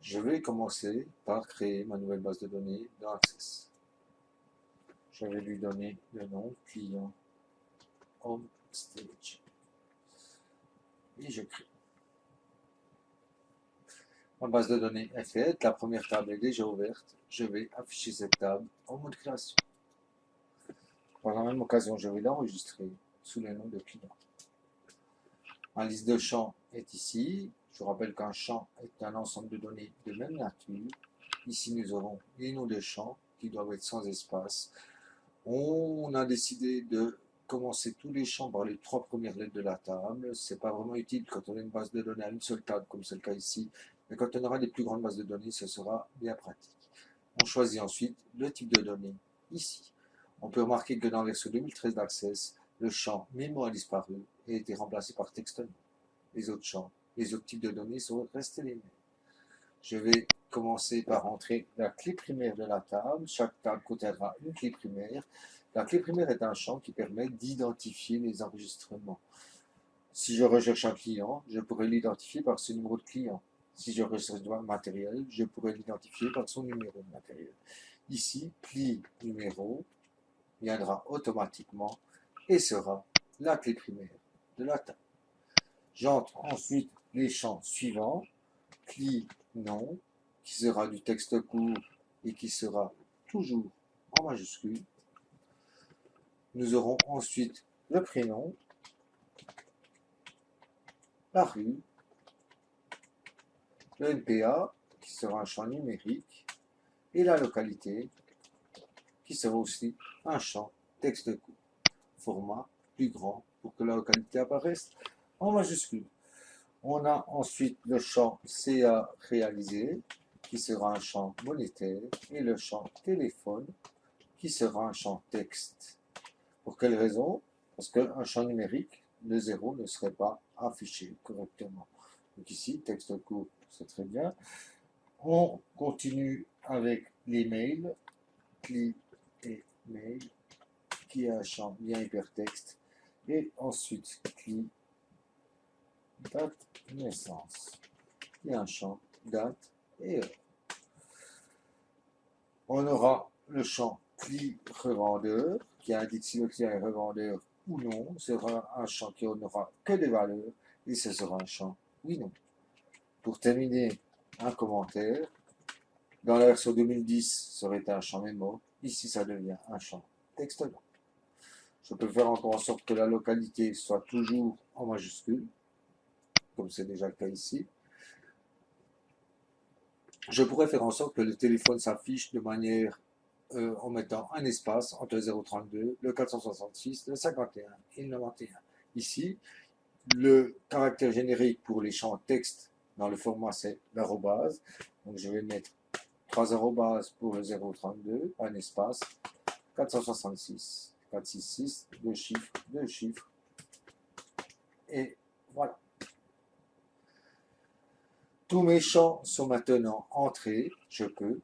Je vais commencer par créer ma nouvelle base de données dans Access. Je vais lui donner le nom client homestage et je crée. Ma base de données est faite, la première table est déjà ouverte. Je vais afficher cette table en mode création. Par la même occasion, je vais l'enregistrer sous le nom de client. Ma liste de champs est ici. Je rappelle qu'un champ est un ensemble de données de même nature. Ici, nous aurons les noms de champs qui doivent être sans espace. On a décidé de commencer tous les champs par les 3 premières lettres de la table. Ce n'est pas vraiment utile quand on a une base de données à une seule table, comme c'est le cas ici. Mais quand on aura des plus grandes bases de données, ce sera bien pratique. On choisit ensuite le type de données ici. On peut remarquer que dans la version 2013 d'Access, le champ mémo a disparu et a été remplacé par texte. Les autres champs, les autres types de données sont restés les mêmes. Je vais commencer par entrer la clé primaire de la table. Chaque table contiendra une clé primaire. La clé primaire est un champ qui permet d'identifier les enregistrements. Si je recherche un client, je pourrais l'identifier par ce numéro de client. Si je recherche un matériel, je pourrais l'identifier par son numéro de matériel. Ici, clé numéro viendra automatiquement et sera la clé primaire de la table. J'entre ensuite les champs suivants. Clé nom, qui sera du texte court et qui sera toujours en majuscule. Nous aurons ensuite le prénom, la rue, le NPA, qui sera un champ numérique, et la localité, qui sera aussi un champ texte court. Format plus grand pour que la localité apparaisse en majuscule. On a ensuite le champ CA réalisé, qui sera un champ monétaire, et le champ téléphone, qui sera un champ texte. Pour quelle raison? Parce qu'un champ numérique, le 0 ne serait pas affiché correctement. Donc ici, texte court, c'est très bien. On continue avec les mails, CLI et mail, qui est un champ bien hypertexte. Et ensuite, CLI, date naissance, qui est un champ date et heure. On aura le champ CLI revendeur, qui indique si le client est revendeur ou non. Ce sera un champ qui n'aura que des valeurs et ce sera un champ oui non. Pour terminer, un commentaire. Dans la version 2010, ça aurait été un champ mémo. Ici, ça devient un champ texte blanc. Je peux faire encore en sorte que la localité soit toujours en majuscule, comme c'est déjà le cas ici. Je pourrais faire en sorte que le téléphone s'affiche de manière en mettant un espace entre le 032, le 466, le 51 et le 91. Ici, le caractère générique pour les champs texte dans le format, c'est l'arrobase. Donc, je vais mettre 3 arrobases pour le 032, un espace, 466, 466, 2 chiffres, et voilà. Tous mes champs sont maintenant entrés. Je peux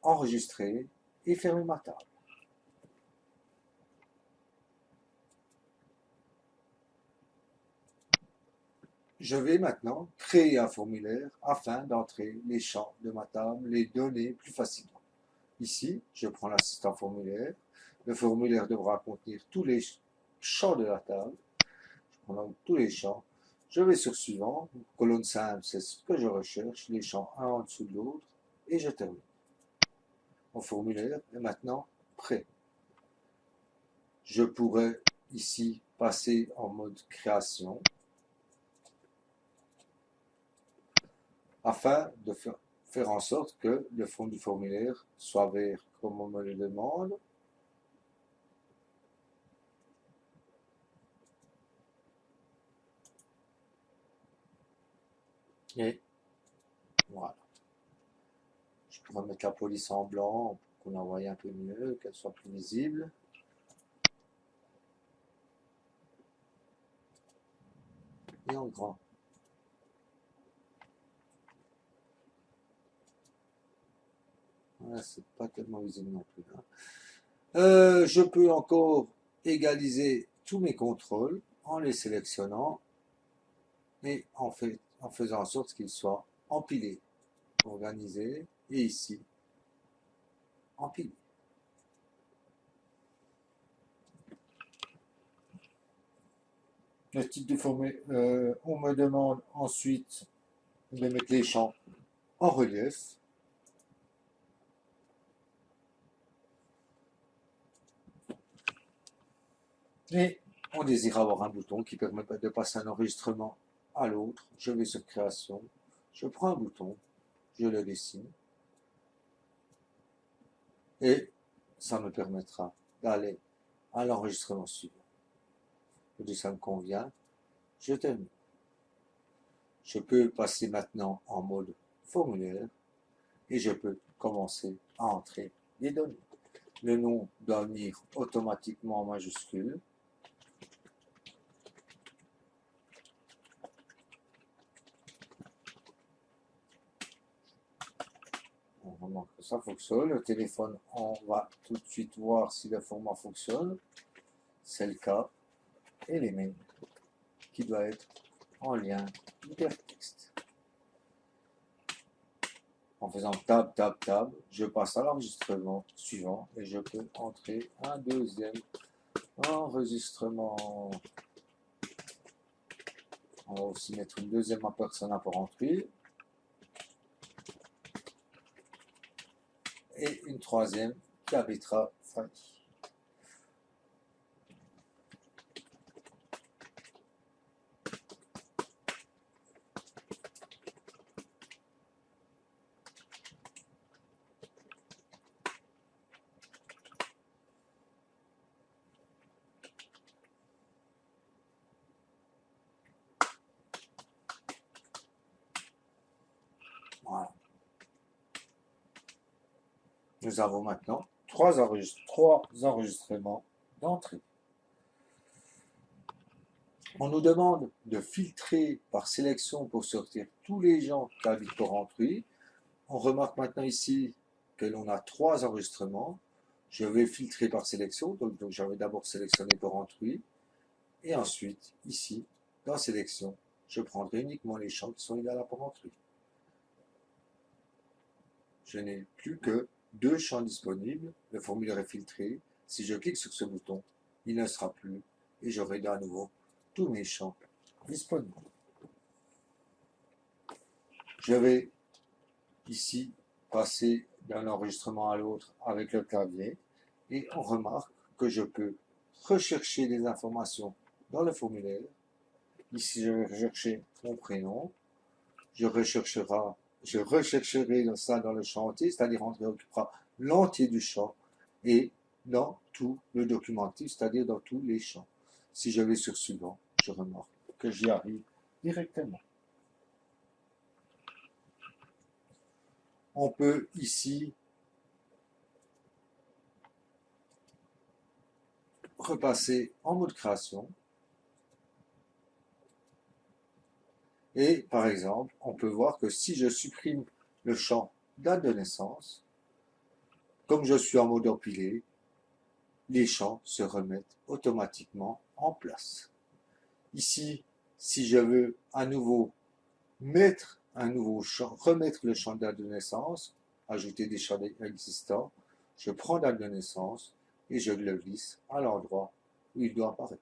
enregistrer et fermer ma table. Je vais maintenant créer un formulaire afin d'entrer les champs de ma table, les données plus facilement. Ici, je prends l'assistant formulaire. Le formulaire devra contenir tous les champs de la table. Je prends donc tous les champs. Je vais sur suivant. Colonne simple, c'est ce que je recherche. Les champs un en dessous de l'autre. Et je termine. Mon formulaire est maintenant prêt. Je pourrais ici passer en mode création afin de faire en sorte que le fond du formulaire soit vert comme on me le demande. Et voilà. Je pourrais mettre la police en blanc pour qu'on la voie un peu mieux, qu'elle soit plus visible. Et en grand. Voilà, c'est pas tellement visible non plus. Je peux encore égaliser tous mes contrôles en les sélectionnant et en faisant en sorte qu'ils soient empilés. organiser, et ici, empiler. Le type de formule, on me demande ensuite de mettre les champs en relief. Et on désire avoir un bouton qui permet de passer un enregistrement à l'autre. Je vais sur création, je prends un bouton, je le dessine et ça me permettra d'aller à l'enregistrement suivant. Je dis ça me convient, je termine. Je peux passer maintenant en mode formulaire et je peux commencer à entrer les données. Le nom doit venir automatiquement en majuscule. On remarque que ça fonctionne. Le téléphone, on va tout de suite voir si le format fonctionne. C'est le cas. Et les mails qui doivent être en lien hypertexte. En faisant tab, tab, tab, je passe à l'enregistrement suivant et je peux entrer un deuxième enregistrement. On va aussi mettre une deuxième personne à pour entrer. Et une troisième qui habitera Fanny. Voilà. Nous avons maintenant trois enregistrements d'entrée. On nous demande de filtrer par sélection pour sortir tous les gens qui habitent Porrentruy. On remarque maintenant ici que l'on a trois enregistrements. Je vais filtrer par sélection, donc je vais d'abord sélectionner Porrentruy. Et ensuite, ici, dans sélection, je prendrai uniquement les champs qui sont égaux à Porrentruy. Je n'ai plus que deux champs disponibles. Le formulaire est filtré. Si je clique sur ce bouton, il ne sera plus et j'aurai à nouveau tous mes champs disponibles. Je vais ici passer d'un enregistrement à l'autre avec le clavier et on remarque que je peux rechercher des informations dans le formulaire. Ici, je vais rechercher mon prénom. Je rechercherai ça dans le champ entier, c'est-à-dire on occupera l'entier du champ et dans tout le documentif, c'est-à-dire dans tous les champs. Si je vais sur suivant, je remarque que j'y arrive directement. On peut ici repasser en mode création. Et par exemple, on peut voir que si je supprime le champ date de naissance, comme je suis en mode empilé, les champs se remettent automatiquement en place. Ici, si je veux à nouveau mettre un nouveau champ, remettre le champ date de naissance, ajouter des champs existants, je prends date de naissance et je le glisse à l'endroit où il doit apparaître.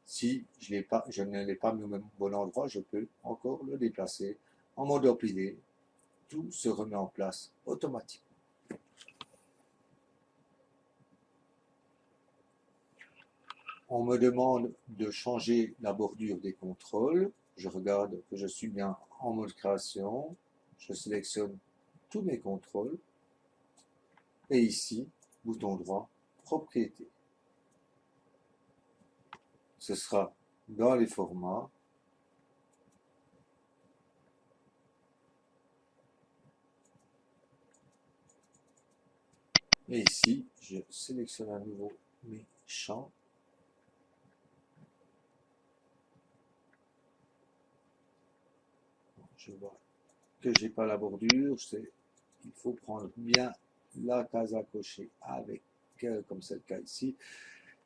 Si je ne l'ai pas mis au même bon endroit, je peux encore le déplacer en mode empilé. Tout se remet en place automatiquement. On me demande de changer la bordure des contrôles. Je regarde que je suis bien en mode création. Je sélectionne tous mes contrôles. Et ici, bouton droit, propriété. Ce sera dans les formats. Et ici, je sélectionne à nouveau mes champs. Je vois que j'ai pas la bordure. Il faut prendre bien la case à cocher avec, comme c'est le cas ici.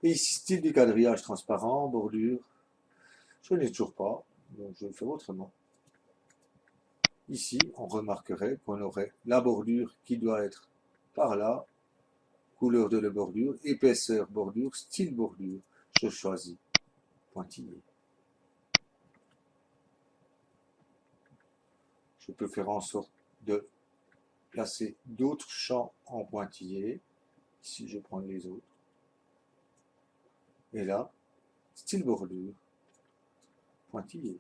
Et ici, style du quadrillage transparent, bordure. Je n'ai toujours pas, donc je le fais autrement. Ici, on remarquerait qu'on aurait la bordure qui doit être par là, couleur de la bordure, épaisseur bordure, style bordure. Je choisis pointillé. Je peux faire en sorte de placer d'autres champs en pointillé. Ici, je prends les autres. Et là, style bordure, pointillé.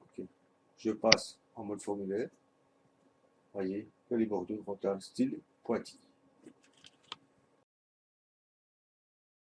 Okay. Je passe en mode formulaire. Voyez que les bordures ont un style pointillé.